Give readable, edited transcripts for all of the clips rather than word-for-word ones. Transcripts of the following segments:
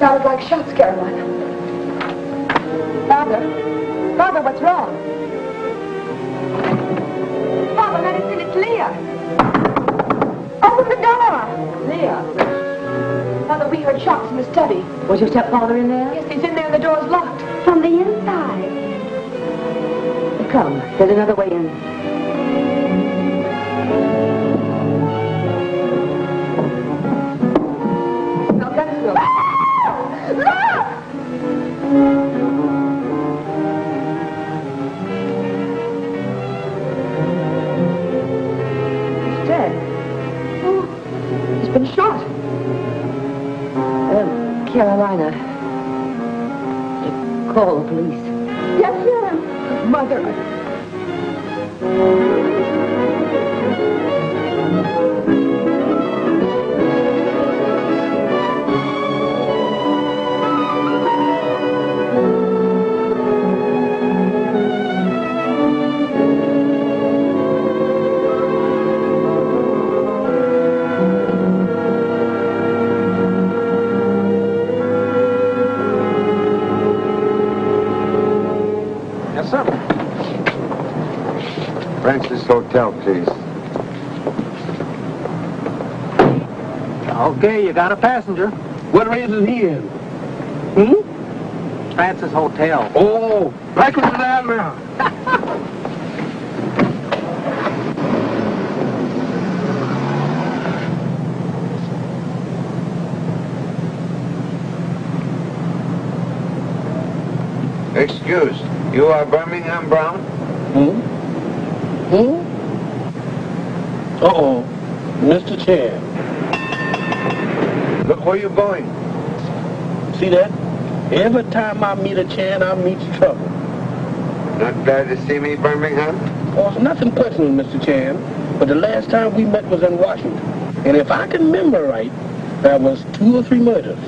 sounded like shots, Carolina. Father? Father, what's wrong? Father, Medicine, it's Leah. Open the door. Leah. Father, we heard shots in the study. Was your stepfather in there? Yes, he's in there and the door's locked. From the inside. Come, there's another way in. Now, let us go. Look! He's dead. Oh, he's been shot. Carolina. Call the police. Yes, ma'am. Mother. Francis Hotel, please. Okay, you got a passenger. What race is he in? Francis Hotel. Oh, breakfast is out now. Excuse, you are Birmingham Brown? Uh-oh, Mr. Chan. Look where you going. See that? Every time I meet a Chan, I meet trouble. Not glad to see me, Birmingham? Oh, it's nothing personal, Mr. Chan, but the last time we met was in Washington. And if I can remember right, there was 2 or 3 murders.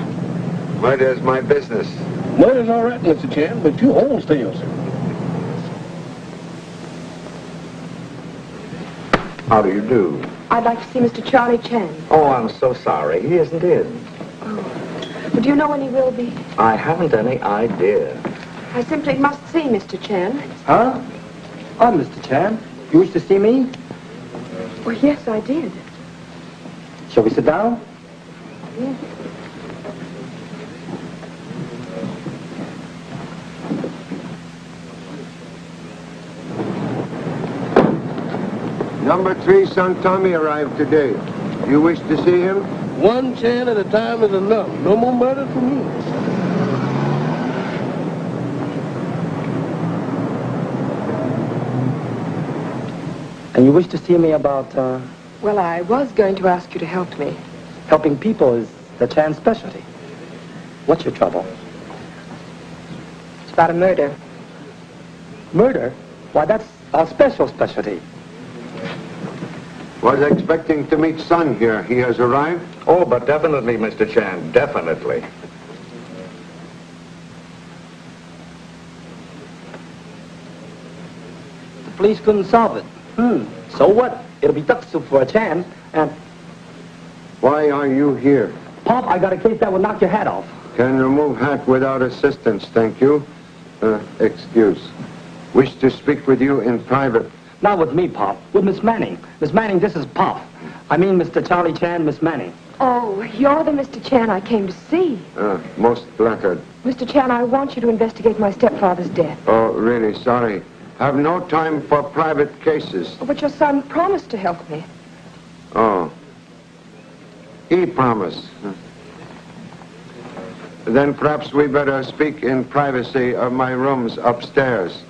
Murder's my business. Murder's all right, Mr. Chan, but you wholesale, sir. How do you do? I'd like to see Mr. Charlie Chan. Oh, I'm so sorry. He isn't in. Oh. But do you know when he will be? I haven't any idea. I simply must see Mr. Chan. Huh? Oh, Mr. Chan. You wish to see me? Well, yes, I did. Shall we sit down? Yes. Number 3 son Tommy arrived today. You wish to see him? 1 Chan at a time is enough. No more murders for me. And you wish to see me about, Well, I was going to ask you to help me. helping people is the Chan specialty. What's your trouble? It's about a murder. Murder? Why, that's our special specialty. Was expecting to meet son here. He has arrived? Oh, but definitely, Mr. Chan, definitely. The police couldn't solve it. So what? It'll be duck soup for a Chan, and... Why are you here? Pop, I got a case that will knock your hat off. Can remove hat without assistance, thank you. Excuse. Wish to speak with you in private. Not with me, Pop. With Miss Manning. Miss Manning, this is Pop. I mean Mr. Charlie Chan, Miss Manning. Oh, you're the Mr. Chan I came to see. Most flattered. Mr. Chan, I want you to investigate my stepfather's death. Oh, really sorry. Have no time for private cases. But your son promised to help me. Oh. He promised. Then perhaps we better speak in privacy of my rooms upstairs.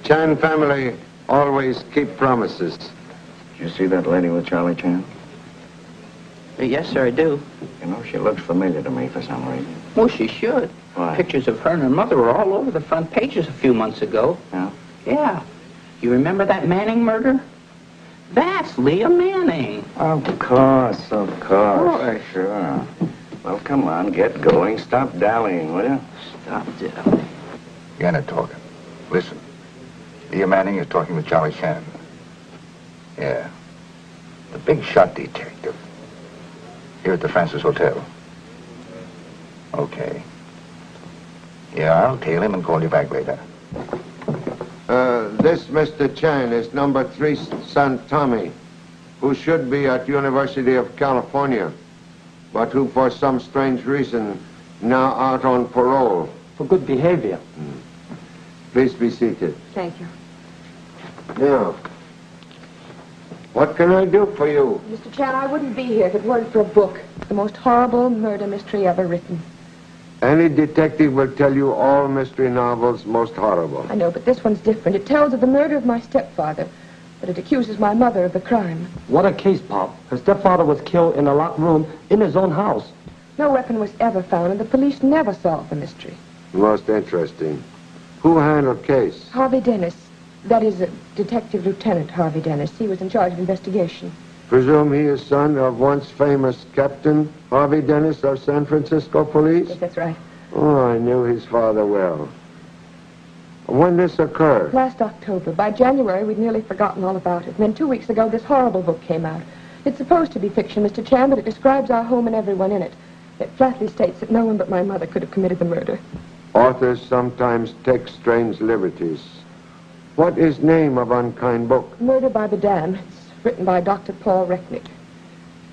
Chan family always keep promises. Did you see that lady with Charlie Chan? Yes, sir, I do. You know, she looks familiar to me for some reason. Well, she should. Why? Pictures of her and her mother were all over the front pages a few months ago. Yeah? Yeah. You remember that Manning murder? That's Leah Manning. Of course. Sure. Well, come on, get going. Stop dallying, will you? Stop dallying. You're not talking. Listen. Leah Manning is talking with Charlie Chan. Yeah. The big shot detective. Here at the Francis Hotel. Okay. Yeah, I'll tail him and call you back later. This Mr. Chan is number 3 son Tommy, who should be at University of California, but who for some strange reason now out on parole. For good behavior. Please be seated. Thank you. Now, what can I do for you? Mr. Chan, I wouldn't be here if it weren't for a book. The most horrible murder mystery ever written. Any detective will tell you all mystery novels most horrible. I know, but this one's different. It tells of the murder of my stepfather, but it accuses my mother of the crime. What a case, Pop. Her stepfather was killed in a locked room in his own house. No weapon was ever found, and the police never solved the mystery. Most interesting. Who handled case? Harvey Dennis. That is, Detective Lieutenant Harvey Dennis. He was in charge of investigation. Presume he is son of once famous Captain Harvey Dennis of San Francisco Police? Yes, that's right. Oh, I knew his father well. When this occurred? Last October. By January, we'd nearly forgotten all about it. And then 2 weeks ago, this horrible book came out. It's supposed to be fiction, Mr. Chan, but it describes our home and everyone in it. It flatly states that no one but my mother could have committed the murder. Authors sometimes take strange liberties. What is name of unkind book? Murder by the Dam. It's written by Dr. Paul Recknick.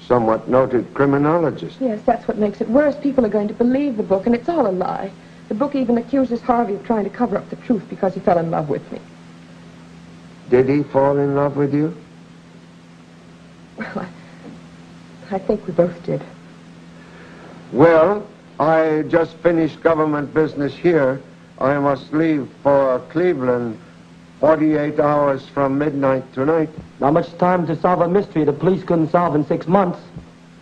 Somewhat noted criminologist. Yes, that's what makes it worse. People are going to believe the book, and it's all a lie. The book even accuses Harvey of trying to cover up the truth because he fell in love with me. Did he fall in love with you? Well, I think we both did. Well, I just finished government business here. I must leave for Cleveland 48 hours from midnight tonight. Not much time to solve a mystery the police couldn't solve in 6 months.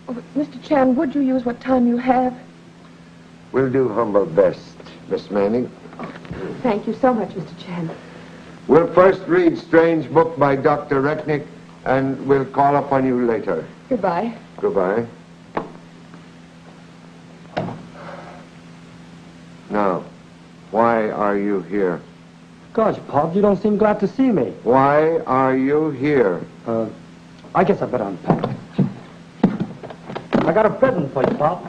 Oh, but Mr. Chan, would you use what time you have? We'll do humble best, Miss Manning. Thank you so much, Mr. Chan. We'll first read strange book by Dr. Recknick, and we'll call upon you later. Goodbye. Goodbye. Now, why are you here? Gosh, Pop, you don't seem glad to see me. Why are you here? I guess I better unpack. I got a present for you, Pop.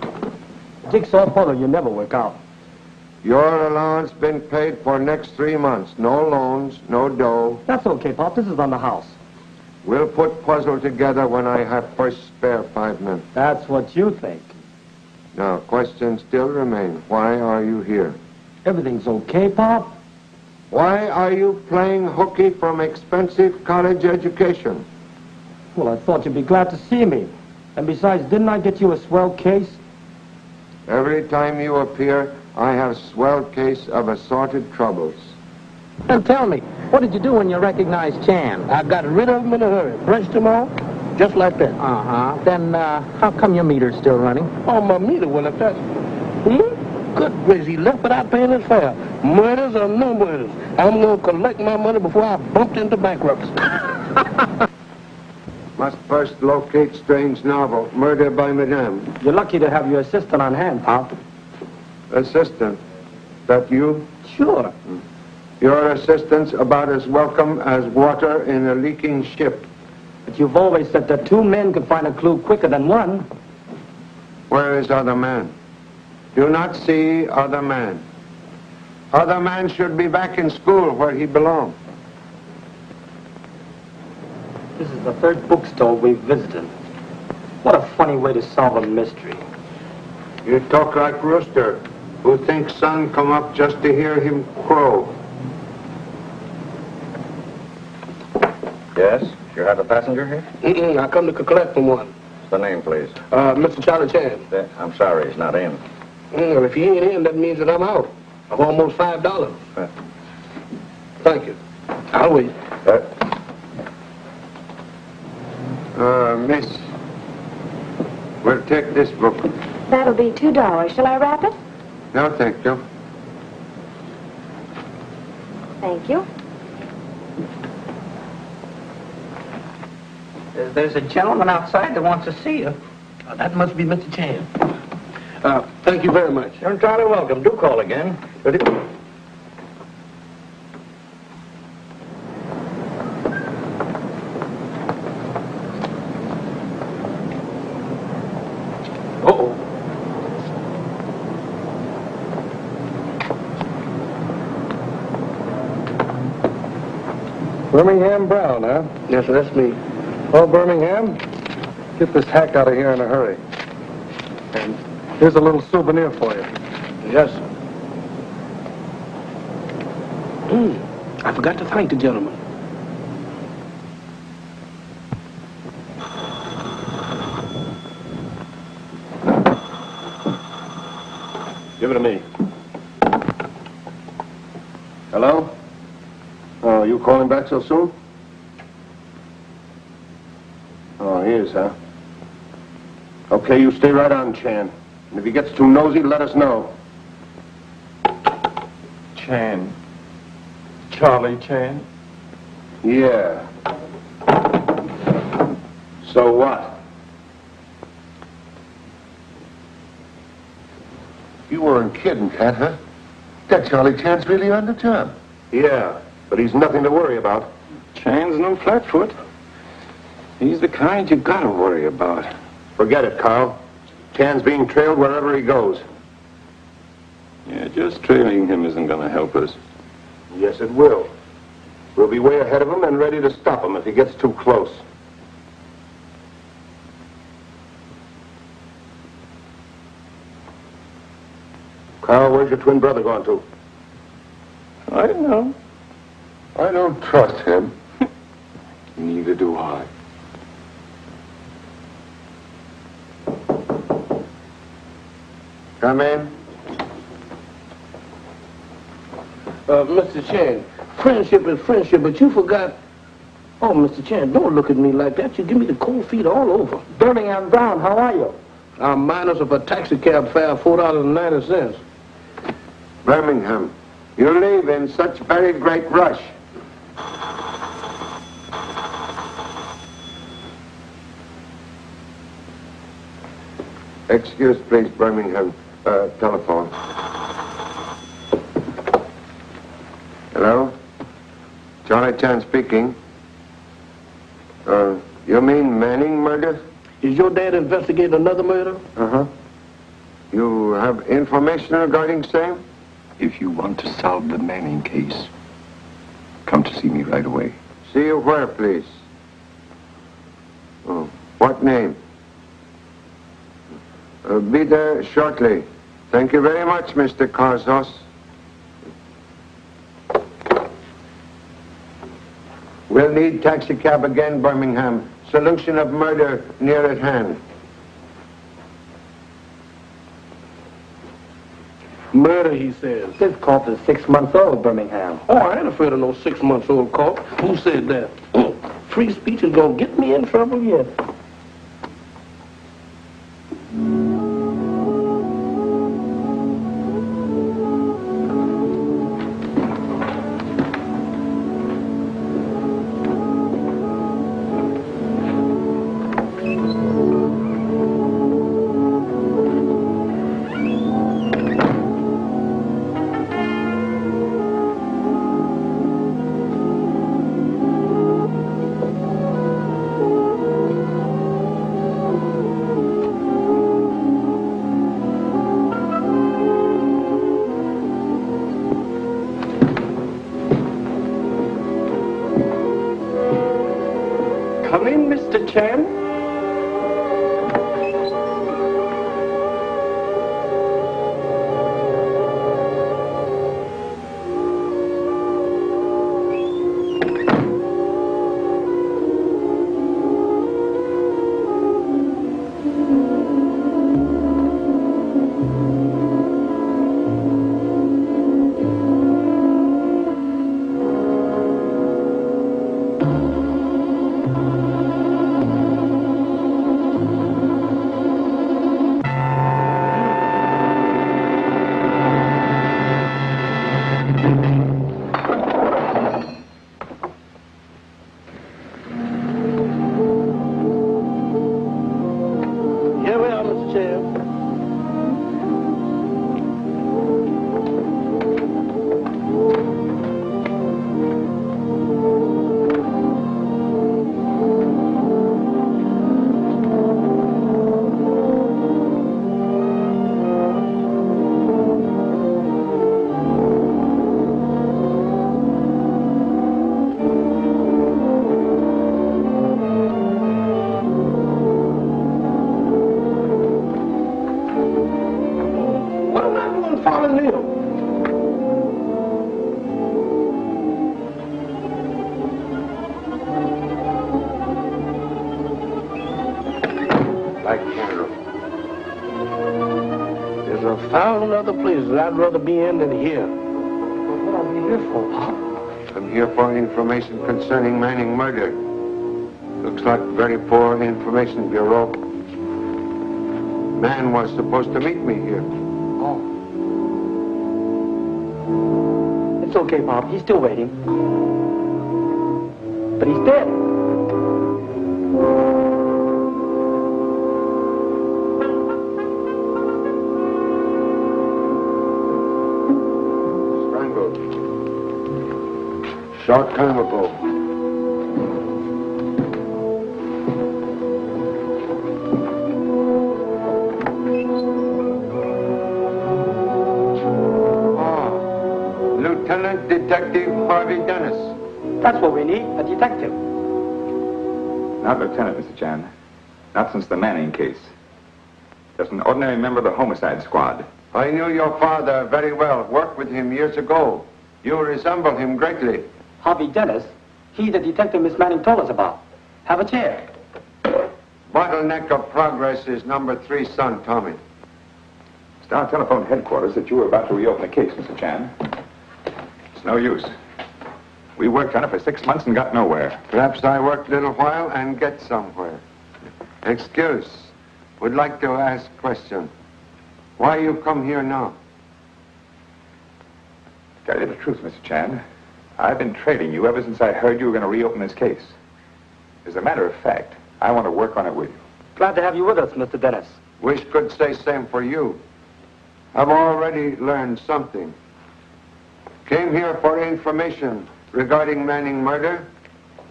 Jigsaw puzzle you never work out. Your allowance been paid for next 3 months. No loans, no dough. That's okay, Pop. This is on the house. We'll put puzzle together when I have first spare 5 minutes. That's what you think. Now, questions still remain. Why are you here? Everything's okay, Pop? Why are you playing hooky from expensive college education? Well, I thought you'd be glad to see me. And besides, didn't I get you a swell case? Every time you appear, I have swell case of assorted troubles. And tell me, what did you do when you recognized Chan? I got rid of him in a hurry. Brushed him off, just like that. Uh-huh. Then, how come your meter's still running? Oh, my meter, well, if that's... Good grace, he left without paying his fare. Murders or no murders. I'm going to collect my money before I bumped into bankruptcy. Must first locate strange novel, Murder by Madame. You're lucky to have your assistant on hand, Pop. Assistant, that you? Sure. Your assistant's about as welcome as water in a leaking ship. But you've always said that 2 men could find a clue quicker than 1. Where is other man? Do not see other man. Other man should be back in school where he belongs. This is the 3rd bookstore we've visited. What a funny way to solve a mystery. You talk like Rooster, who thinks sun come up just to hear him crow. Yes? You have a passenger here? I come to collect from one. The name, please. Mr. Charlie Chan. I'm sorry, he's not in. Well, if he ain't in, that means that I'm out. Of almost $5. Thank you. I'll wait. Miss, we'll take this book. That'll be $2. Shall I wrap it? No, thank you. Thank you. There's a gentleman outside that wants to see you. That must be Mr. Chan. Thank you very much. You're entirely welcome. Do call again. Birmingham Brown, huh? Yes, sir, that's me. Oh, Birmingham, get this hack out of here in a hurry. And here's a little souvenir for you. Yes, sir. I forgot to thank the gentleman. Give it to me. Hello? Oh, you calling back so soon? Oh, he is, huh? Okay, you stay right on, Chan. And if he gets too nosy, let us know. Chan. Charlie Chan. Yeah. So what? You weren't kidding, Cat, huh? That Charlie Chan's really on the job. Yeah, but he's nothing to worry about. Chan's no flatfoot. He's the kind you gotta worry about. Forget it, Carl. Chan's being trailed wherever he goes. Yeah, just trailing him isn't gonna help us. Yes, it will. We'll be way ahead of him and ready to stop him if he gets too close. Carl, where's your twin brother gone to? I don't know. I don't trust him. Neither do I. Come in. Mr. Chan, friendship is friendship, but you forgot... Oh, Mr. Chan, don't look at me like that. You give me the cold feet all over. Birmingham Brown, how are you? I'm minus of a taxi cab fare of $4.90. Birmingham, you leave in such very great rush. Excuse, please, Birmingham. Telephone. Hello? Charlie Chan speaking. You mean Manning murder? Is your dad investigating another murder? Uh-huh. You have information regarding same? If you want to solve the Manning case, come to see me right away. See you where, please? Oh, what name? Be there shortly. Thank you very much, Mr. Karzos. We'll need taxi cab again, Birmingham. Solution of murder near at hand. Murder, he says. This corpse is 6 months old, Birmingham. Oh, I ain't afraid of no 6-month-old cop. Who said that? Free speech is gonna get me in trouble yet. Come in, Mr. Chan. Here we are, Mr. Chair. fallen limb. Like candle. There's 1,000 other places I'd rather be in than here. What are we here for, Pop? I'm here for information concerning Manning murder. Looks like very poor information bureau. Man was supposed to meet me here. Oh. It's okay, Pop. He's still waiting. But he's dead. Strangled. Short time ago. Lieutenant Detective Harvey Dennis. That's what we need, a detective. Not Lieutenant, Mr. Chan. Not since the Manning case. Just an ordinary member of the homicide squad. I knew your father very well. Worked with him years ago. You resemble him greatly. Harvey Dennis, he's the detective Miss Manning told us about. Have a chair. Bottleneck of progress is number 3 son, Tommy. Star telephoned headquarters that you were about to reopen the case, Mr. Chan. It's no use. We worked on it for 6 months and got nowhere. Perhaps I work a little while and get somewhere. Excuse. Would like to ask question. Why you come here now? Tell you the truth, Mr. Chan. I've been trailing you ever since I heard you were going to reopen this case. As a matter of fact, I want to work on it with you. Glad to have you with us, Mr. Dennis. Wish could say same for you. I've already learned something. Came here for information regarding Manning murder,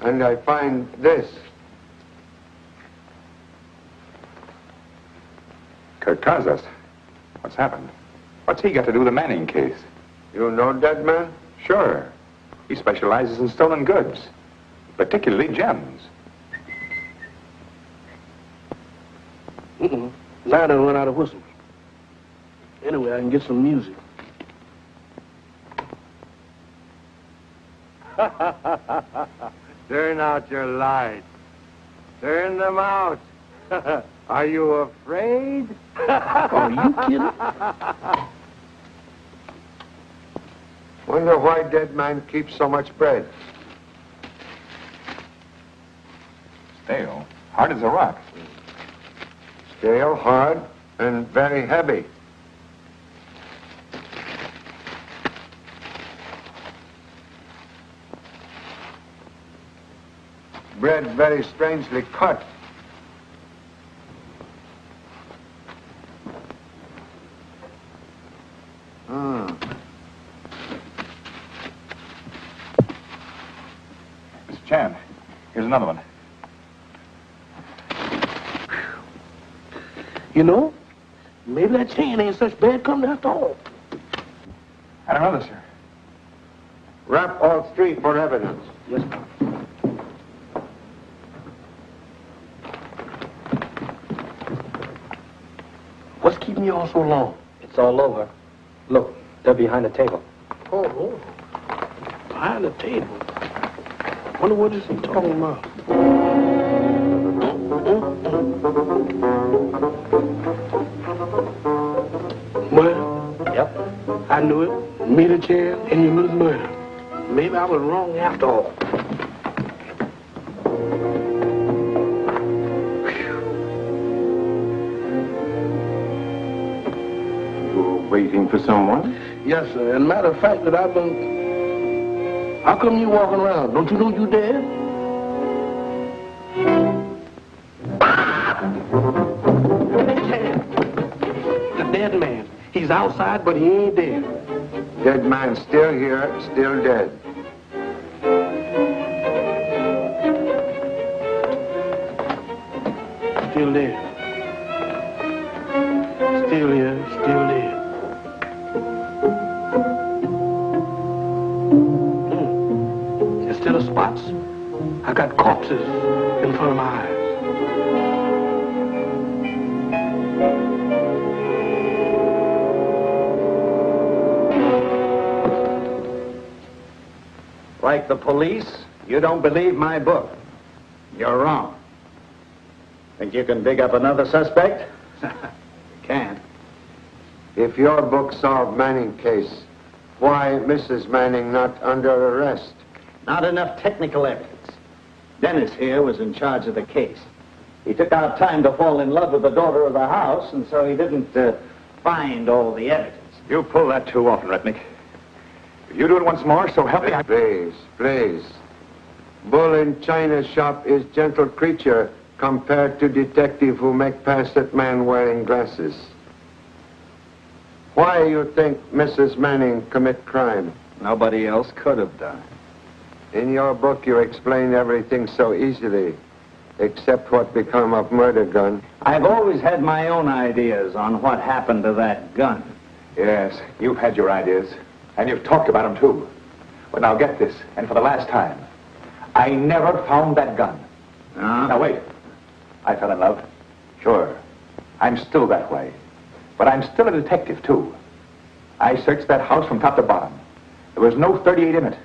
and I find this. Kirkazas? What's happened? What's he got to do with the Manning case? You know that man? Sure. He specializes in stolen goods, particularly gems. Now I done run out of whistles. Anyway, I can get some music. Turn out your lights. Turn them out. Are you afraid? Are you kidding? Wonder why dead man keeps so much bread. Stale. Hard as a rock. Stale, hard, and very heavy. Bread very strangely cut. Mr. Chan, here's another one. You know, maybe that chain ain't such bad company after all. I don't know this, sir. Wrap all 3 for evidence. Yes, sir. What's keeping you all so long? It's all over. Look, they're behind the table. Oh. Behind the table. Wonder what is he talking about? Well, Yep. I knew it. Me the chair and your mother's murder. Maybe I was wrong after all. Waiting for someone? Yes, sir. And matter of fact that I've been... How come you walking around? Don't you know you dead? The dead man. He's outside, but he ain't dead. Dead man still here, still dead. Still dead. Still here, still dead. Instead of spots, I got corpses in front of my eyes. Like the police, you don't believe my book. You're wrong. Think you can dig up another suspect? You can't. If your book solved Manning case, why Mrs. Manning not under arrest? Not enough technical evidence. Dennis here was in charge of the case. He took out time to fall in love with the daughter of the house, and so he didn't find all the evidence. You pull that too often, Retnick. If you do it once more, so help me. Please, please. Bull in China shop is gentle creature compared to detective who make past that man wearing glasses. Why you think Mrs. Manning commit crime? Nobody else could have done it. In your book, you explain everything so easily, except what become of murder gun. I've always had my own ideas on what happened to that gun. Yes, you've had your ideas, and you've talked about them, too. But now get this, and for the last time, I never found that gun. Now, wait. I fell in love. Sure. I'm still that way. But I'm still a detective, too. I searched that house from top to bottom. There was no .38 in it.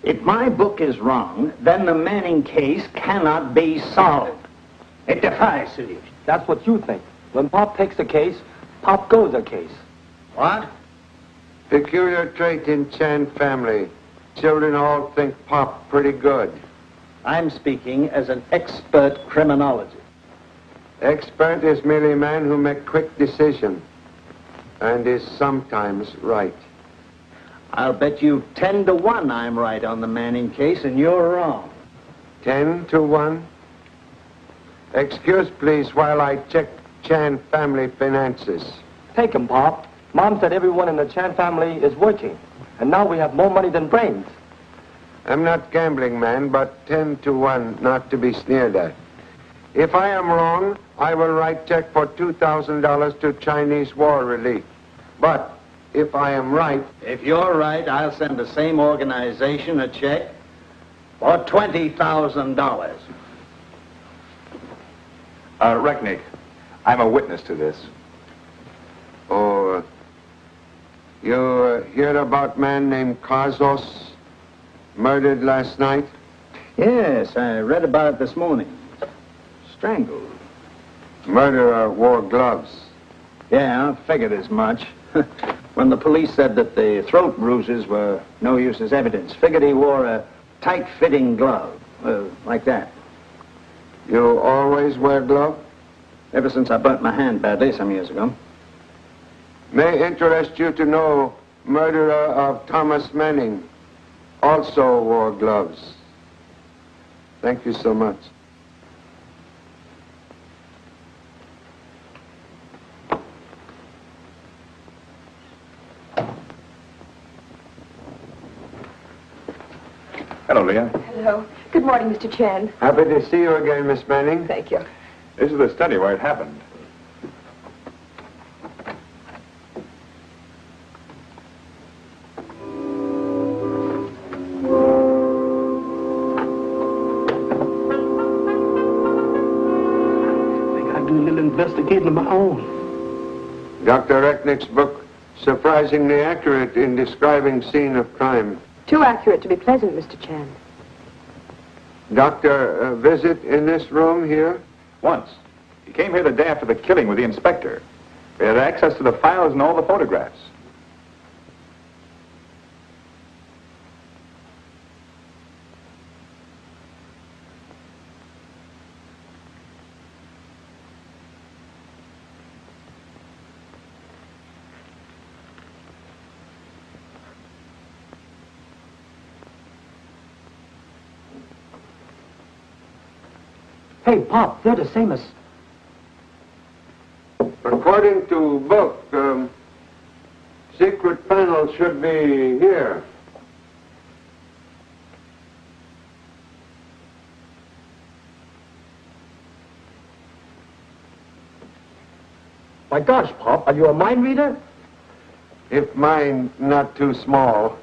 If my book is wrong, then the Manning case cannot be solved. It defies solution. That's what you think. When Pop takes a case, Pop goes a case. What? Peculiar trait in Chan family. Children all think Pop pretty good. I'm speaking as an expert criminologist. Expert is merely a man who make quick decision and is sometimes right. I'll bet you 10 to 1 I'm right on the Manning case and you're wrong. 10 to 1? Excuse, please, while I check Chan family finances. Take him, Pop. Mom said everyone in the Chan family is working, and now we have more money than brains. I'm not gambling man, but 10 to 1 not to be sneered at. If I am wrong, I will write check for $2,000 to Chinese war relief. But if I am right... If you're right, I'll send the same organization a check for $20,000. Recknick, I'm a witness to this. Oh, you heard about man named Kazos murdered last night? Yes, I read about it this morning. Strangled. Murderer wore gloves. Yeah, I figured as much. When the police said that the throat bruises were no use as evidence, figured he wore a tight-fitting glove, like that. You always wear gloves? Ever since I burnt my hand badly some years ago. May interest you to know murderer of Thomas Manning also wore gloves. Thank you so much. Hello, Leah. Hello. Good morning, Mr. Chan. Happy to see you again, Miss Manning. Thank you. This is the study where it happened. I gotta do a little investigating of my own. Dr. Recknick's book, surprisingly accurate in describing scene of crime. Too accurate to be pleasant, Mr. Chan. Doctor, visit in this room here? Once. He came here the day after the killing with the inspector. We had access to the files and all the photographs. Hey, Pop, they're the same as... According to book, secret panel should be here. My gosh, Pop, are you a mind reader? If mine not too small.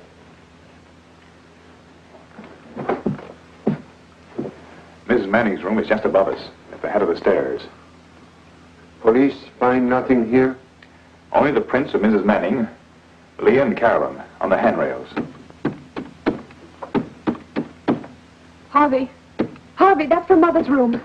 Mrs. Manning's room is just above us, at the head of the stairs. Police find nothing here? Only the prints of Mrs. Manning, Leah and Carolyn on the handrails. Harvey. Harvey, that's from Mother's room.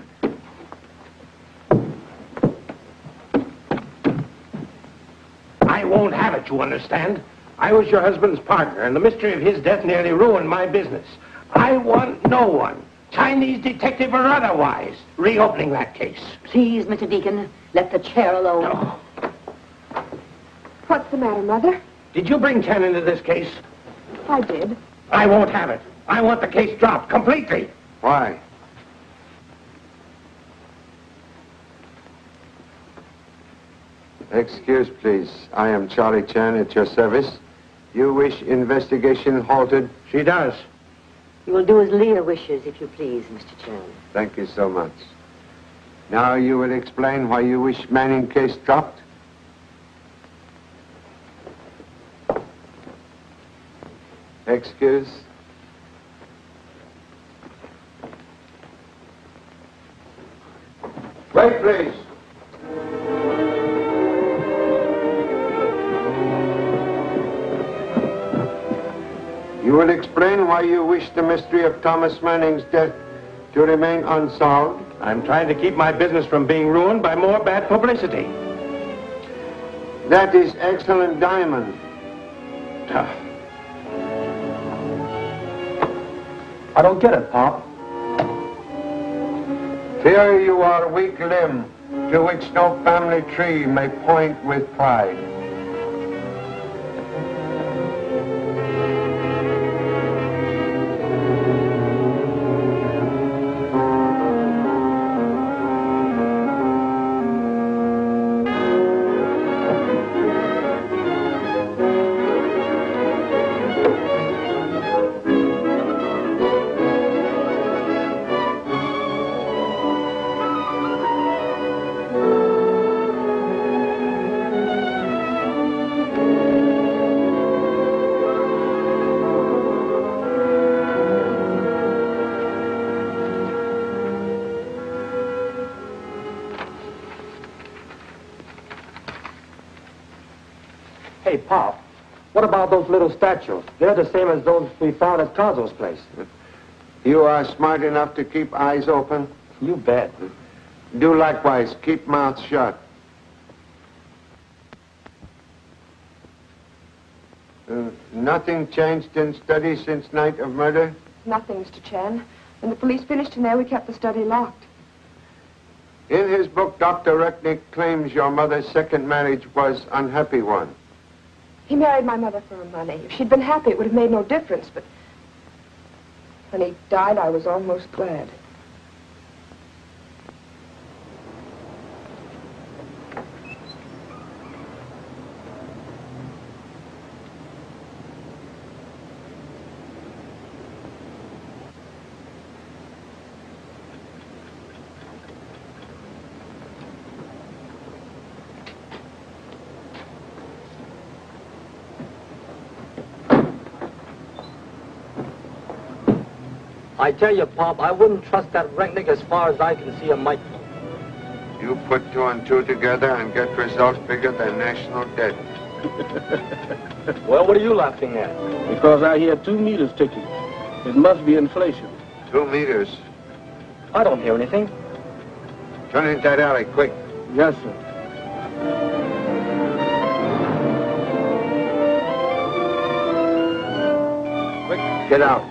I won't have it, you understand? I was your husband's partner, and the mystery of his death nearly ruined my business. I want no one, Chinese detective or otherwise, reopening that case. Please, Mr. Deacon, let the chair alone. No. What's the matter, Mother? Did you bring Chen into this case? I did. I won't have it. I want the case dropped completely. Why? Excuse, please. I am Charlie Chan at your service. You wish investigation halted? She does. You will do as Leah wishes, if you please, Mr. Chan. Thank you so much. Now you will explain why you wish Manning case dropped? Excuse. Wait, please. You will explain why you wish the mystery of Thomas Manning's death to remain unsolved? I'm trying to keep my business from being ruined by more bad publicity. That is excellent diamond. I don't get it, Pop. Fear you are weak limb, to which no family tree may point with pride. Hey, Pop, what about those little statues? They're the same as those we found at Carzo's place. You are smart enough to keep eyes open? You bet. Do likewise. Keep mouths shut. Nothing changed in study since night of murder? Nothing, Mr. Chan. When the police finished in there, we kept the study locked. In his book, Dr. Recknick claims your mother's second marriage was unhappy one. He married my mother for her money. If she'd been happy, it would have made no difference, but when he died, I was almost glad. I tell you, Pop, I wouldn't trust that Recknick as far as I can see a microscope. You put two and two together and get results bigger than national debt. Well, what are you laughing at? Because I hear 2 meters ticking. It must be inflation. 2 meters. I don't hear anything. Turn into that alley, quick. Yes, sir. Quick, get out.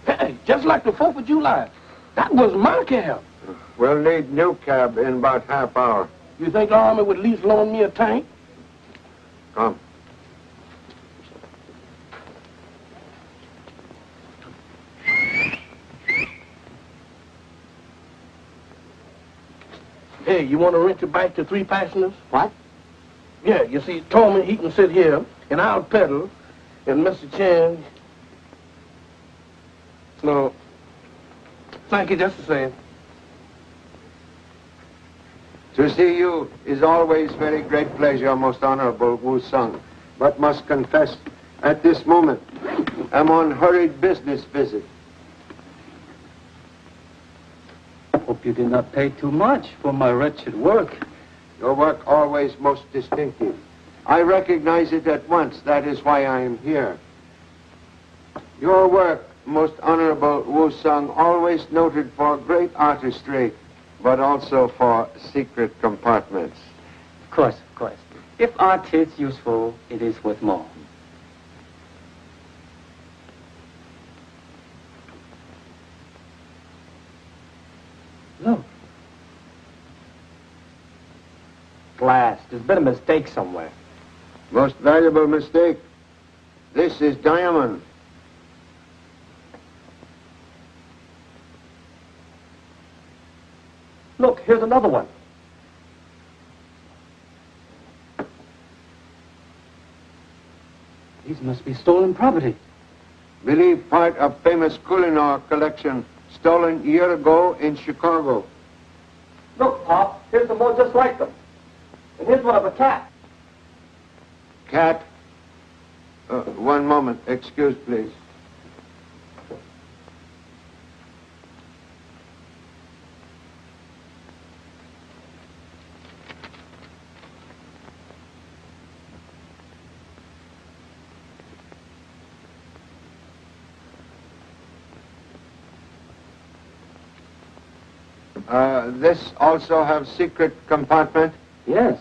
Hey, just like the 4th of July. That was my cab. We'll need new cab in about half hour. You think the Army would at least loan me a tank? Come. Hey, you want to rent your bike to 3 passengers? What? Yeah, you see, Tolman, he can sit here, and I'll pedal, and Mr. Chan... No. Thank you just the same. To see you is always very great pleasure, most honorable Wu Sung. But must confess, at this moment, I'm on hurried business visit. hope you did not pay too much for my wretched work. Your work always most distinctive. I recognize it at once. That is why I am here. Your work, most honorable Wu Sung, always noted for great artistry, but also for secret compartments. Of course, of course. If art is useful, it is worth more. Look. Glass. There's been a mistake somewhere. Most valuable mistake. This is diamond. Look, here's another one. These must be stolen property. Believe part of famous Kohinoor collection stolen year ago in Chicago. Look, Pop, here's some more just like them. And here's one of a cat. Cat? One moment. Excuse, please. This also have secret compartment? Yes.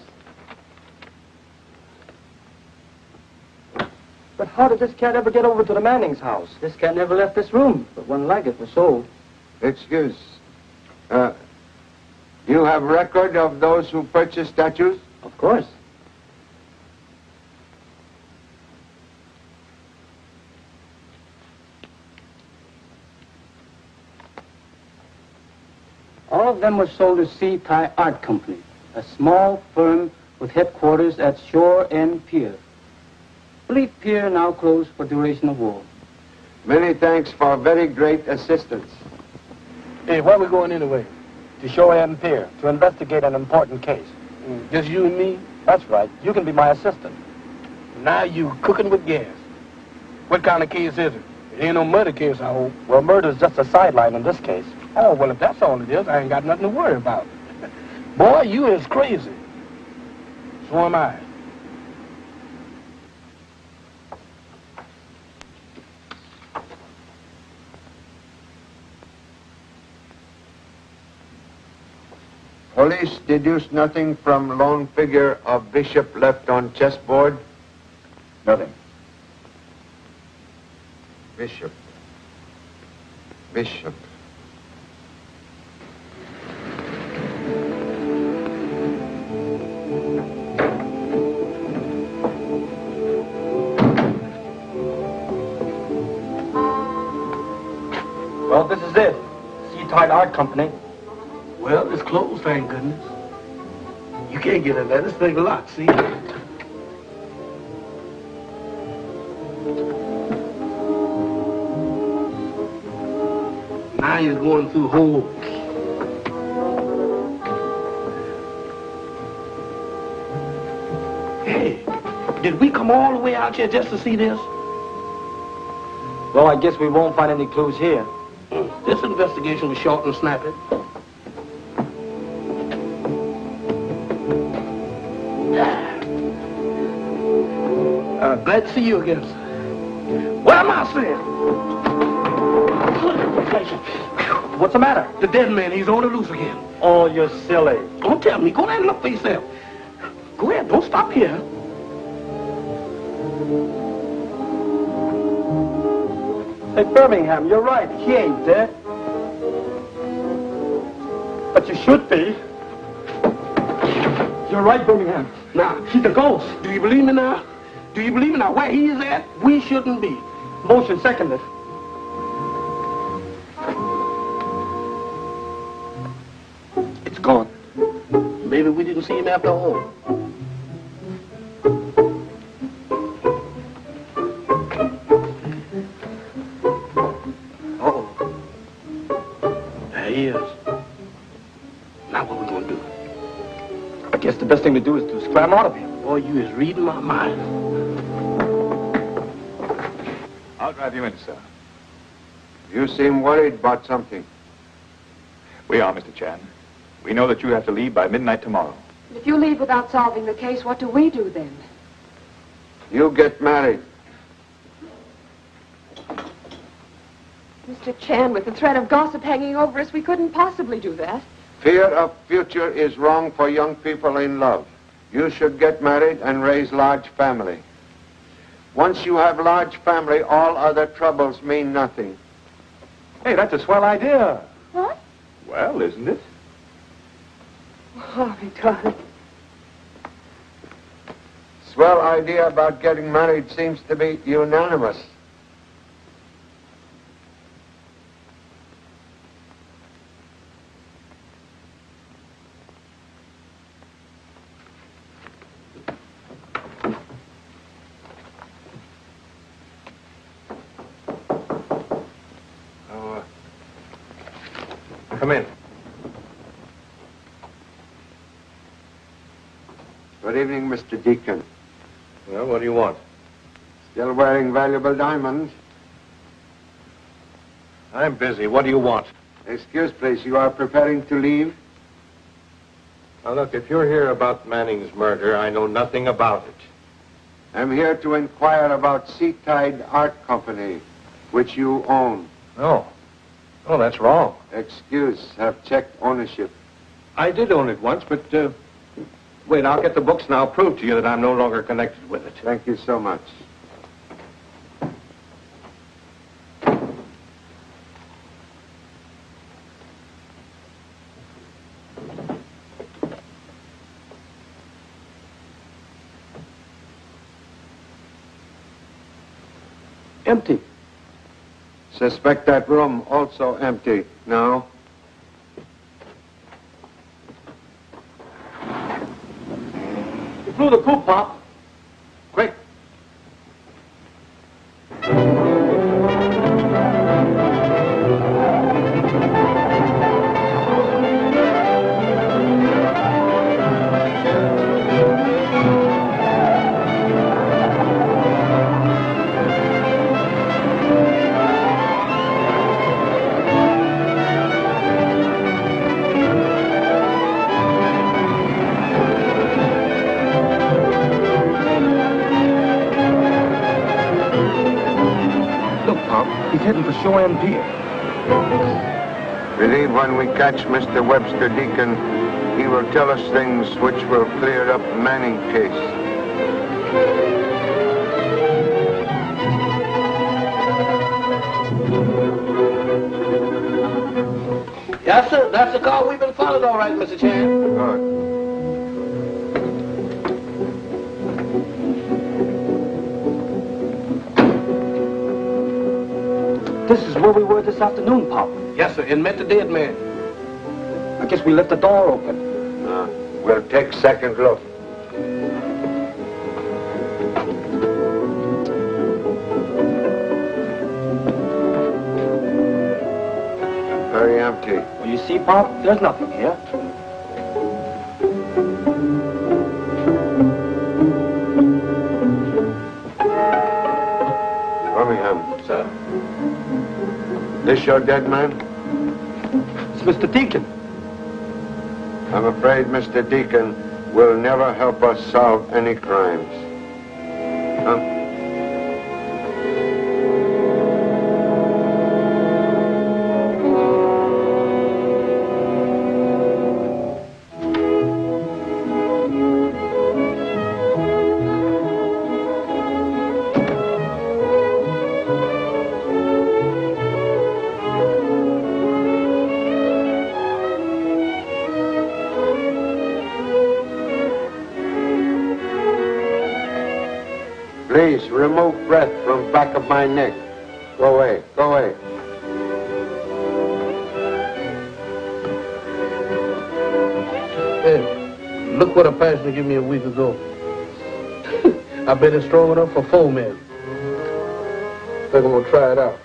But how did this cat ever get over to the Manning's house? This cat never left this room, but one like it was sold. Excuse. You have record of those who purchased statues? Of course. All of them were sold to C. Thai Art Company, a small firm with headquarters at Shore End Pier. I believe Pier now closed for duration of war. Many thanks for very great assistance. Hey, where we going anyway? To Shore End Pier, to investigate an important case. Just you and me? That's right. You can be my assistant. Now you cooking with gas. What kind of case is it? It ain't no murder case, I hope. Well, murder's just a sideline in this case. Oh, well, if that's all it is, I ain't got nothing to worry about. Boy, you is crazy. So am I. Police deduced nothing from lone figure of bishop left on chessboard? Nothing. Bishop. Bishop. Well, this is it. C. Thai Art Company. Well, it's closed, thank goodness. You can't get in there. This thing locked, see? Now he's going through holes. Hey, did we come all the way out here just to see this? Well, I guess we won't find any clues here. This investigation was short and snappy. Glad to see you again, sir. What am I saying? What's the matter? The dead man, he's on the loose again. Oh, you're silly. Don't tell me. Go ahead and look for yourself. Go ahead. Don't stop here. Hey, Birmingham, you're right. He ain't dead. But you should be. You're right, Birmingham. Now, He's a ghost. do you believe me now? Do you believe me now? Where he is at, we shouldn't be. Motion seconded. It's gone. Maybe we didn't see him after all. Uh-oh. There he is. Now what we gonna do? I guess the best thing to do is to scram out of here. Boy, you is reading my mind. I'll drive you in, sir. You seem worried about something. We are, Mr. Chan. We know that you have to leave by midnight tomorrow. If you leave without solving the case, what do we do then? You get married. Mr. Chan, with the threat of gossip hanging over us, we couldn't possibly do that. Fear of future is wrong for young people in love. You should get married and raise large family. Once you have large family, all other troubles mean nothing. Hey, that's a swell idea. What? Well, isn't it? Oh, my darling. Swell idea about getting married seems to be unanimous. Come in. Good evening, Mr. Deacon. Well, what do you want? Still wearing valuable diamonds? I'm busy. What do you want? Excuse, please. You are preparing to leave? Now, look, if you're here about Manning's murder, I know nothing about it. I'm here to inquire about Seatide Art Company, which you own. No. Oh, that's wrong. Excuse, have checked ownership. I did own it once, but, wait, I'll get the books and I'll prove to you that I'm no longer connected with it. Thank you so much. Empty. Suspect that room also empty. No? You blew the coop, Pop. Quick. He's heading for Shore End Pier. Believe when we catch Mr. Webster Deacon, he will tell us things which will clear up Manning case. Yes, sir. That's the car we've been following, all right, Mr. Chan. Good. This is where we were this afternoon, Pop. Yes, sir. And met the dead man. I guess we left the door open. We'll take second look. Very empty. Well, you see, Pop, there's nothing here. Birmingham. Sir. This your dead man? It's Mr. Deacon. I'm afraid Mr. Deacon will never help us solve any crimes. Huh? Please remove breath from back of my neck. Go away, go away. Hey, look what a passenger gave me a week ago. I've been strong enough for 4 men. Think I'm gonna try it out.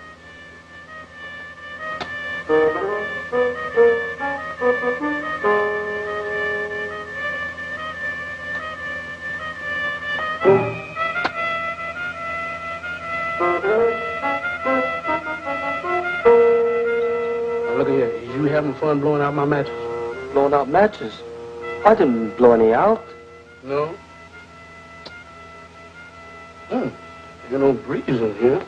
fun blowing out my matches. Blowing out matches? I didn't blow any out. No? There's no breeze in here.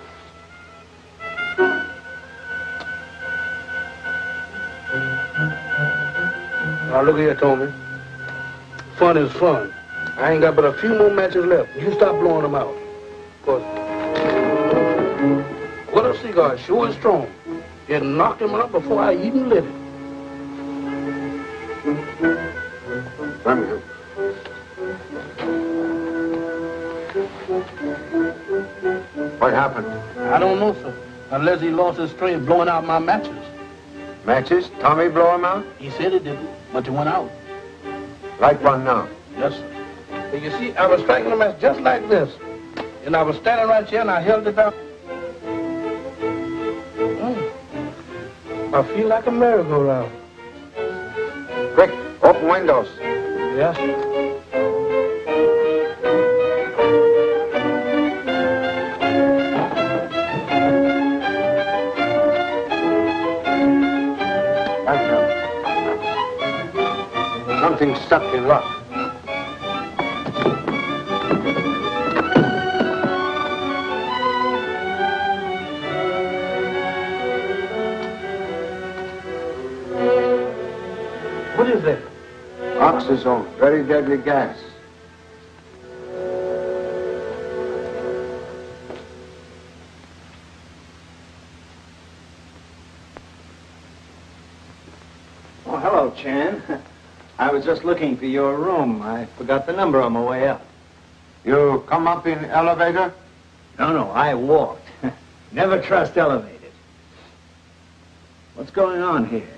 Now, look here, Tommy. Fun is fun. I ain't got but a few more matches left. You stop blowing them out. Cause what a cigar, sure and strong. It knocked him out before I even lit it. Birmingham. What happened? I don't know, sir. Unless he lost his strength blowing out my matches. Matches? Tommy blow him out? He said it didn't, but it went out. Light one now. Yes, sir. And you see, I was striking the match just like this. And I was standing right here and I held it down. I feel like a merry-go-round. Quick, open windows. Yes, sir. Something stuck in luck. What is that? Oxazone, very deadly gas. Oh, hello, Chan. I was just looking for your room. I forgot the number on my way up. You come up in elevator? No, I walked. Never trust elevators. What's going on here?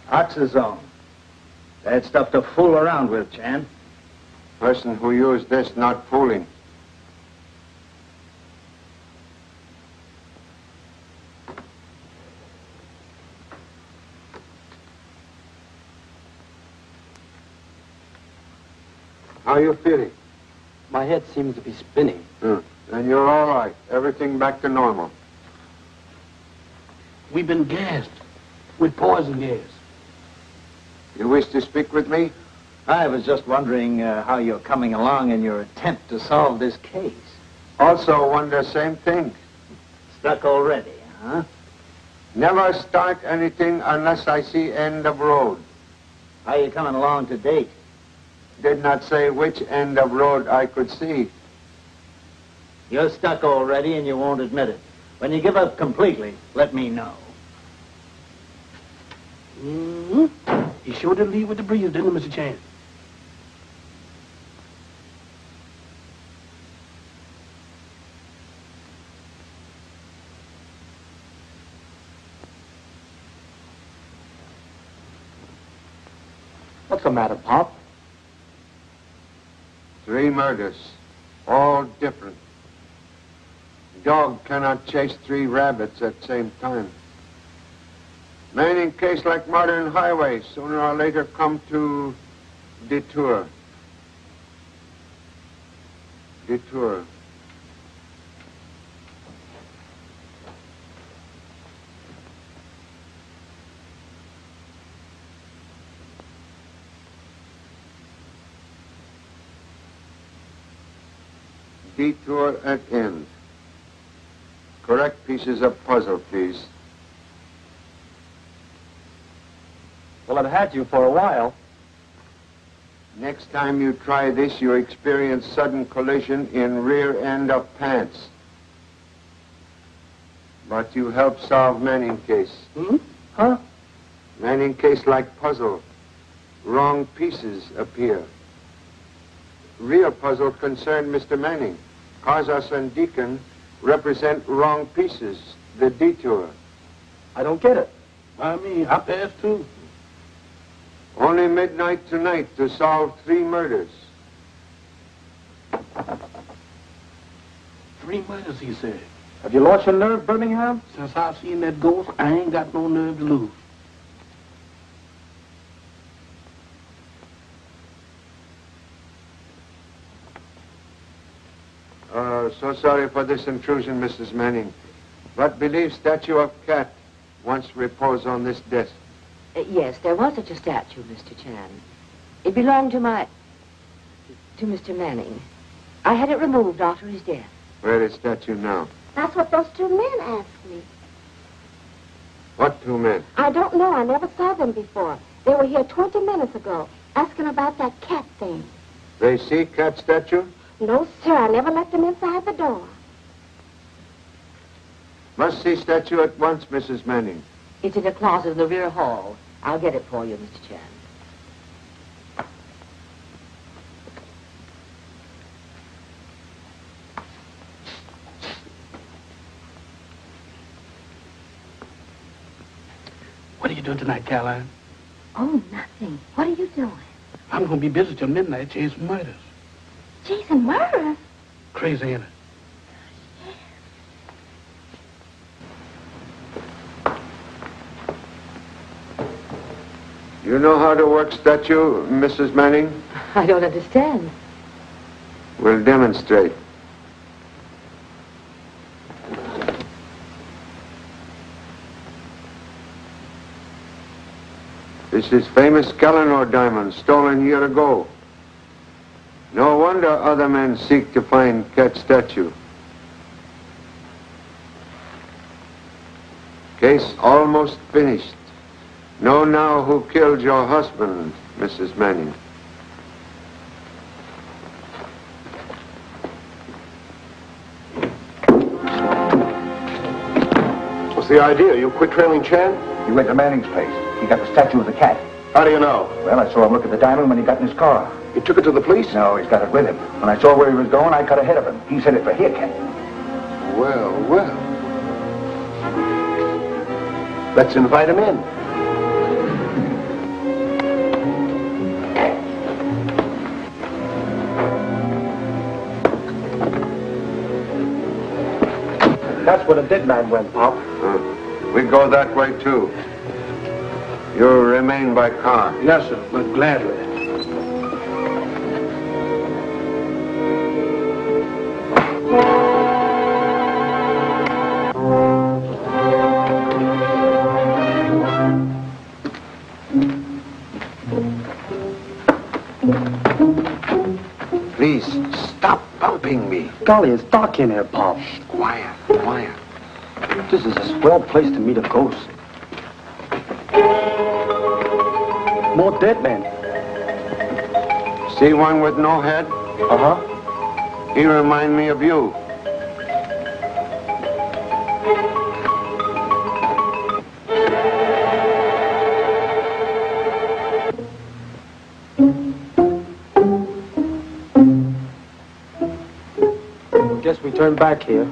Oxazone. Bad stuff to fool around with, Chan. Person who used this not fooling. How are you feeling? My head seems to be spinning. Then you're all right. Everything back to normal. We've been gassed with poison gas. You wish to speak with me? I was just wondering how you're coming along in your attempt to solve this case. Also wonder same thing. Stuck already, huh? Never start anything unless I see end of road. How you coming along to date? Did not say which end of road I could see. You're stuck already and you won't admit it. When you give up completely, let me know. He sure did leave with the breeze, didn't he, Mr. Chan? What's the matter, Pop? 3 murders, all different. Dog cannot chase 3 rabbits at the same time. Manning case like modern highway, sooner or later come to detour. Detour. Detour at end. Correct pieces of puzzle, please. Well, I've had you for a while. Next time you try this, you experience sudden collision in rear end of pants. But you help solve Manning case. Huh? Manning case like puzzle. Wrong pieces appear. Real puzzle concerned Mr. Manning. Casas and Deacon represent wrong pieces, the detour. I don't get it. I mean, I passed too. Only midnight tonight to solve 3 murders. 3 murders, he said. Have you lost your nerve, Birmingham? Since I've seen that ghost, I ain't got no nerve to lose. Oh, so sorry for this intrusion, Mrs. Manning. But believe statue of cat once reposed on this desk. Yes, there was such a statue, Mr. Chan. It belonged to Mr. Manning. I had it removed after his death. Where is statue now? That's what those two men asked me. What two men? I don't know. I never saw them before. They were here 20 minutes ago, asking about that cat thing. They see cat statue? No, sir. I never let them inside the door. Must see statue at once, Mrs. Manning. It's in a closet in the rear hall. I'll get it for you, Mr. Chan. What are you doing tonight, Caroline? Oh, nothing. What are you doing? I'm going to be busy till midnight chasing murders. Chasing murders? Crazy, ain't it? You know how to work statue, Mrs. Manning? I don't understand. We'll demonstrate. This is famous Callanor diamond stolen year ago. No wonder other men seek to find cat statue. Case almost finished. Know now who killed your husband, Mrs. Manning. What's the idea? You quit trailing Chan? You went to Manning's place. He got the statue of the cat. How do you know? Well, I saw him look at the diamond when he got in his car. You took it to the police? No, he's got it with him. When I saw where he was going, I cut ahead of him. He said it for here, cat. Well, well. Let's invite him in. That's where the dead man went, Pop. We go that way, too. You remain by car. Yes, sir, but gladly. Please, stop bumping me. Golly, it's dark in here, Pop. Quiet, quiet. This is a swell place to meet a ghost. More dead men. See one with no head? Uh-huh. He remind me of you. Guess we turn back here.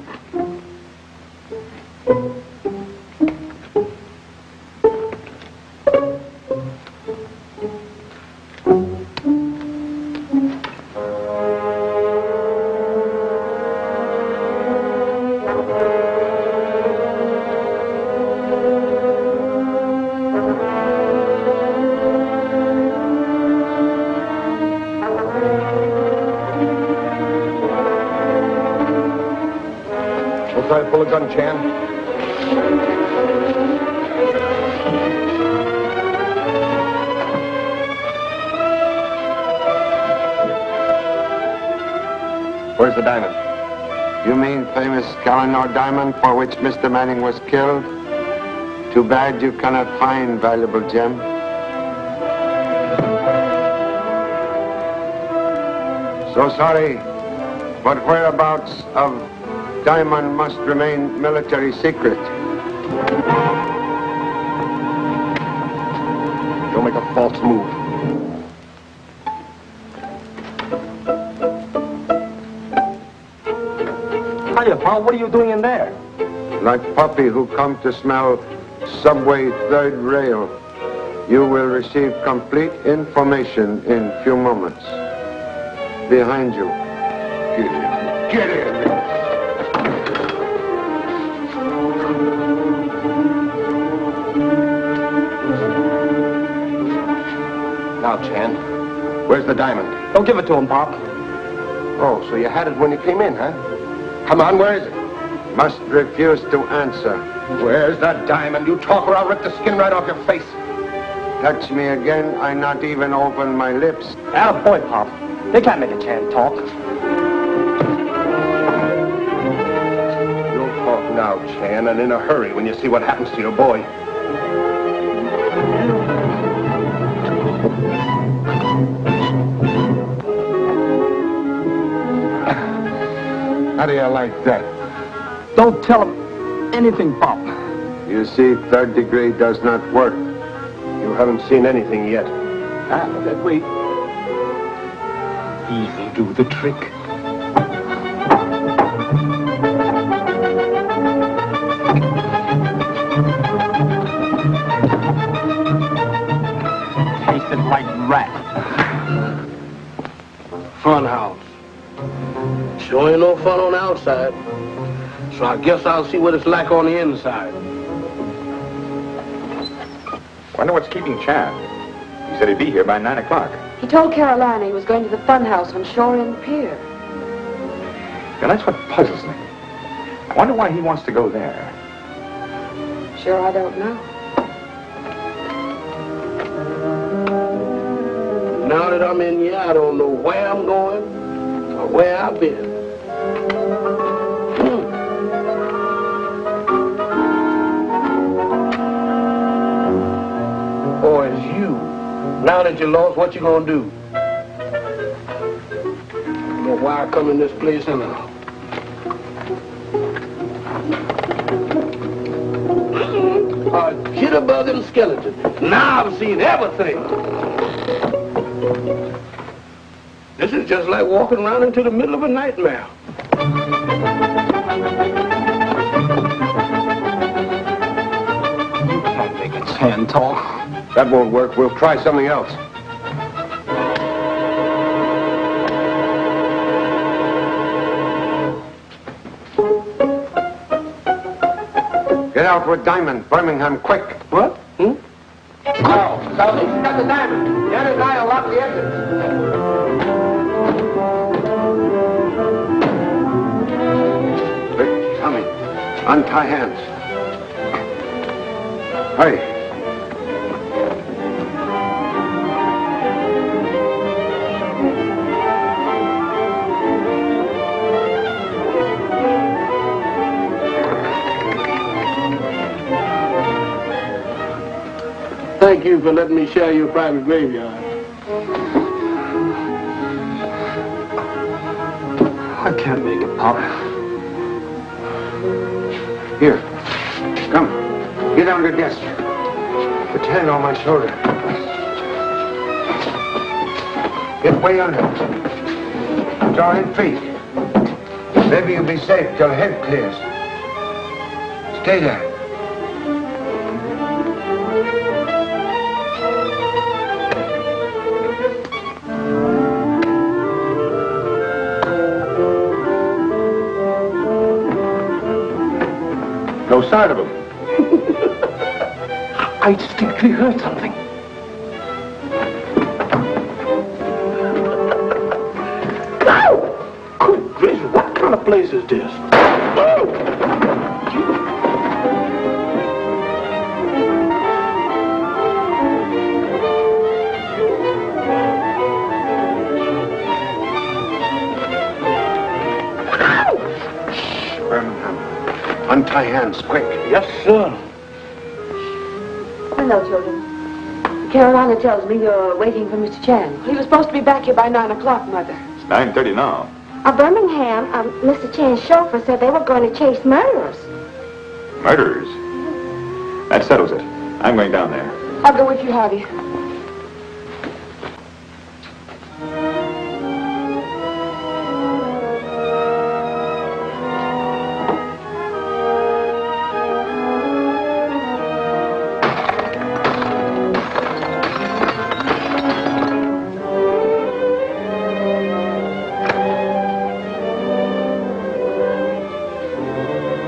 Don't try to pull a gun, Chan. Where's the diamond? You mean famous Callanor diamond for which Mr. Manning was killed? Too bad you cannot find valuable gem. So sorry, but whereabouts of diamond must remain military secret. Don't make a false move. Hiya, Pop. What are you doing in there? Like puppy who come to smell subway third rail, you will receive complete information in few moments. Behind you. Get in. Get in. Now, Chan, where's the diamond? Don't give it to him, Pop. Oh, so you had it when you came in, huh? Come on, where is it? Must refuse to answer. Where's the diamond? You talk or I'll rip the skin right off your face. Touch me again, I not even open my lips. Boy, Pop. They can't make a Chan talk. You'll talk now, Chan, and in a hurry when you see what happens to your boy. How do you like that? Don't tell him anything, Pop. You see, third degree does not work. You haven't seen anything yet. That way. He'll do the trick. Tasted like rat. Fun house. Sure ain't no fun on the outside. So I guess I'll see what it's like on the inside. Wonder what's keeping Chan. He said he'd be here by 9 o'clock. He told Carolina he was going to the fun house on Shore End Pier. Now, that's what puzzles me. I wonder why he wants to go there. Sure, I don't know. Now that I'm in here, I don't know where I'm going or where I've been. Or it's you. Now that you're lost, what you gonna do? I don't know why I come in this place anyhow. A jitterbug and skeleton. Now I've seen everything. This is just like walking around into the middle of a nightmare. You can't make a Chan talk. That won't work. We'll try something else. Get out with Diamond, Birmingham, quick. What? No, Sally, he's got the diamond. The other guy will lock the exit. Quick, Tommy, untie hands. Hurry. Thank you for letting me share your private graveyard. I can't make it, Pop. Here, come. Get under the desk. Put your hand on my shoulder. Get way under. Draw in feet. Maybe you'll be safe till head clears. Stay there. No sign of him. I distinctly heard something. Good gracious, what kind of place is this? Birmingham, untie hands, quick. Yes, sir. Hello, children. Carolina tells me you're waiting for Mr. Chan. He was supposed to be back here by 9 o'clock, Mother. It's 9:30 now. Birmingham, Mr. Chan's chauffeur said they were going to chase murderers. Murderers? That settles it. I'm going down there. I'll go with you, Harvey.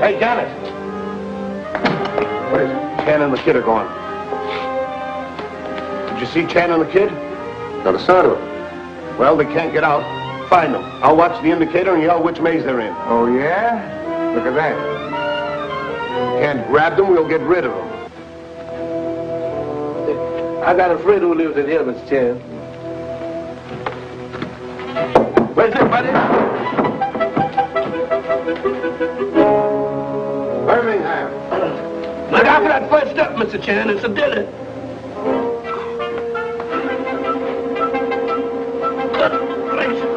Hey, Janet. What is it? Chan and the kid are gone. Did you see Chan and the kid? Not a sign of him. Well, they can't get out. find them. I'll watch the indicator and yell which maze they're in. Oh, yeah? Look at that. Can't grab them, we'll get rid of them. I got a friend who lives in here, Mr. Chan. Where's it, buddy? Birmingham. Look out for that first step, Mr. Chan. It's a dilly. Good gracious.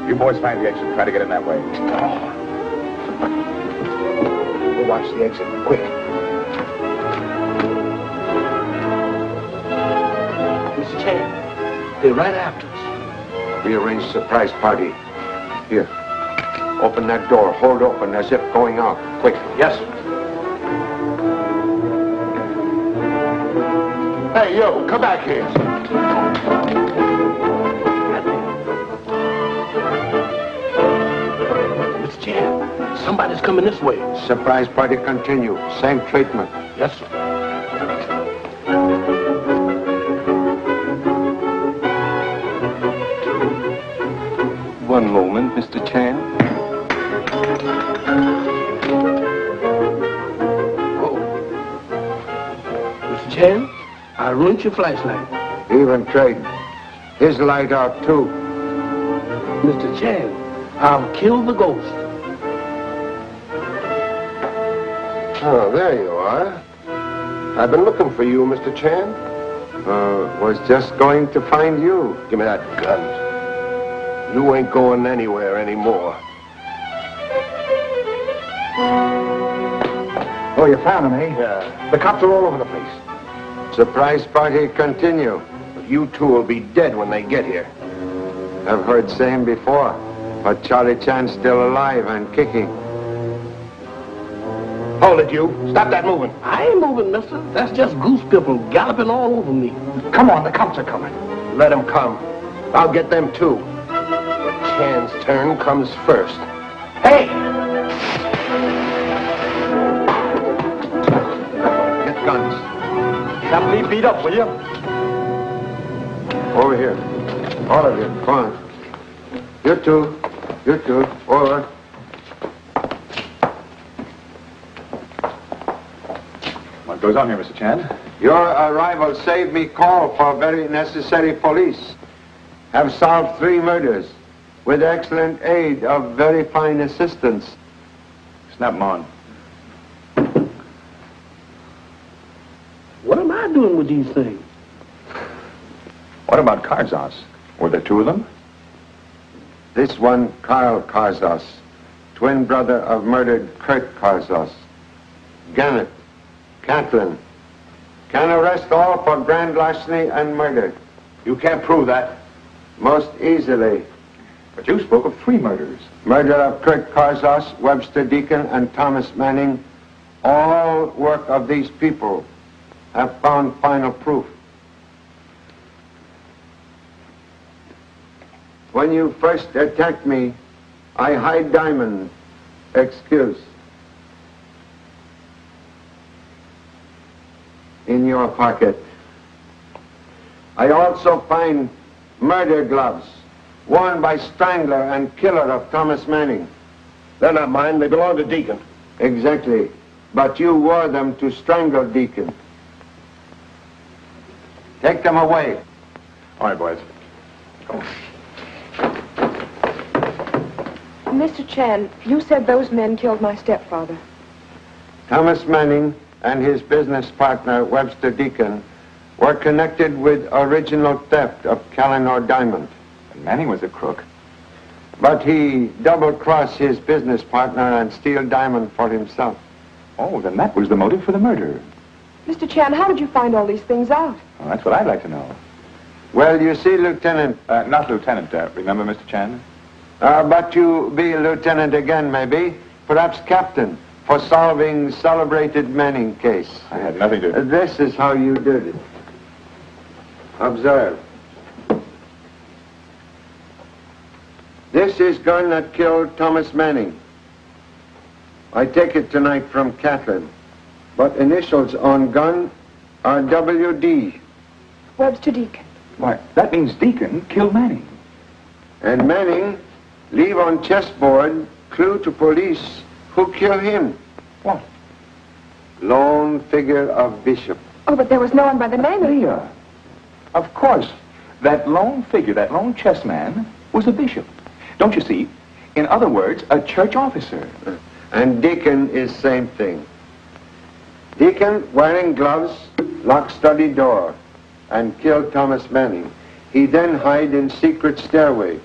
You boys find the exit. Try to get in that way. We'll watch the exit. Quick. Mr. Chan, they're right after us. We arranged a surprise party. Here. Open that door. Hold open as if going out. Quick. Yes. Hey, yo, come back here. Mr. Chan, somebody's coming this way. Surprise party continue. Same treatment. Yes, sir. One moment, Mr. Chan. Oh. Mr. Chan, I ruined your flashlight. Even trade. His light out, too. Mr. Chan, I'll kill the ghost. Oh, there you are. I've been looking for you, Mr. Chan. Was just going to find you. Give me that gun. You ain't going anywhere anymore. Oh, you found him, eh? Yeah. The cops are all over the place. Surprise party continue. But you two will be dead when they get here. I've heard same before. But Charlie Chan's still alive and kicking. Hold it, you. Stop that moving. I ain't moving, mister. That's just goose people galloping all over me. Come on, the cops are coming. Let them come. I'll get them too. Chan's turn comes first. Hey! Get guns. Can't be beat up, will you? Over here. All of you. Come on. You two. You two. Over. What goes on here, Mr. Chan? Your arrival saved me call for very necessary police. Have solved 3 murders with excellent aid of very fine assistance. Snap 'em on. What am I doing with these things? What about Karzos? Were there 2 of them? This one, Carl Karzos, twin brother of murdered Kurt Karzos. Gannett, Catlin. Can arrest all for grand larceny and murder. You can't prove that. Most easily. But you spoke of 3 murders. Murder of Kurt Karzos, Webster Deacon, and Thomas Manning. All work of these people. Have found final proof. When you first attacked me, I hide diamond. Excuse. In your pocket. I also find murder gloves worn by strangler and killer of Thomas Manning. They're not mine. They belong to Deacon. Exactly. But you wore them to strangle Deacon. Take them away. All right, boys. Go. Mr. Chan, you said those men killed my stepfather. Thomas Manning and his business partner, Webster Deacon, were connected with original theft of Calinor diamond. And Manning was a crook. But he double-crossed his business partner and steal diamond for himself. Oh, then that was the motive for the murder. Mr. Chan, how did you find all these things out? Well, that's what I'd like to know. Well, you see, Lieutenant... Not Lieutenant, remember, Mr. Chan? But you be Lieutenant again, maybe. Perhaps Captain, for solving celebrated Manning case. I had nothing to... This is how you did it. Observe. This is gun that killed Thomas Manning. I take it tonight from Catherine. But initials on gun are W.D. Webster Deacon. Why, that means Deacon killed Manning. And Manning leave on chessboard clue to police who kill him. What? Lone figure of Bishop. Oh, but there was no one by the name of... Leah. Of course. That lone figure, that lone chess man, was a bishop. Don't you see? In other words, a church officer. And Deacon is same thing. Deacon, wearing gloves, lock study door, and killed Thomas Manning. He then hide in secret stairway.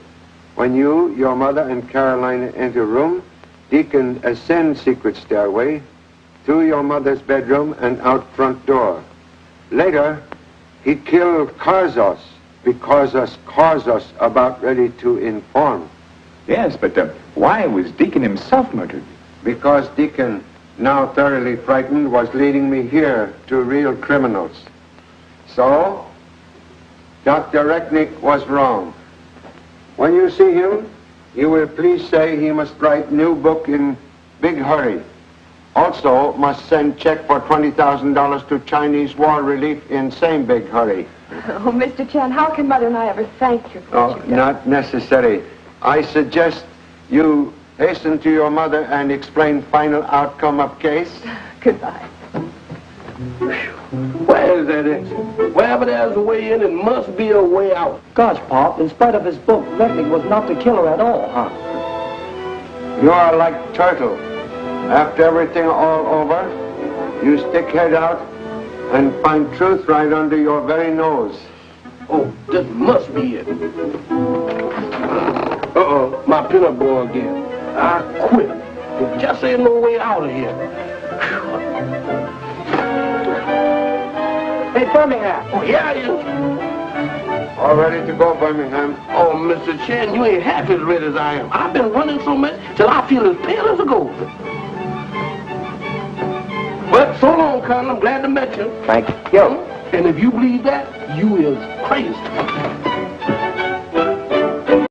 When you, your mother, and Caroline enter room, Deacon ascend secret stairway to your mother's bedroom and out front door. Later, he killed Karzos because Karzos about ready to inform. Yes, but why was Deacon himself murdered? Because Deacon, now thoroughly frightened, was leading me here to real criminals. So, Dr. Recknick was wrong. When you see him, you will please say he must write new book in big hurry. Also, must send check for $20,000 to Chinese war relief in same big hurry. Oh, Mr. Chan, how can Mother and I ever thank you for what you've done? Not necessary. I suggest you hasten to your mother and explain final outcome of case. Goodbye. Where is that exit? Wherever there's a way in, it must be a way out. Gosh, Pop, in spite of his book, Recknick was not the killer at all, huh? You are like turtle. After everything all over, you stick head out and find truth right under your very nose. Oh, this must be it. Uh-oh, my pinup boy again. I quit. There just ain't no way out of here. Hey, Birmingham. Oh, yeah, it is. All ready to go, Birmingham? Oh, Mr. Chan, you ain't half as ready as I am. I've been running so much till I feel as pale as a ghost. But so long, Colonel. I'm glad to meet you. Thank you. And if you believe that, you is crazy.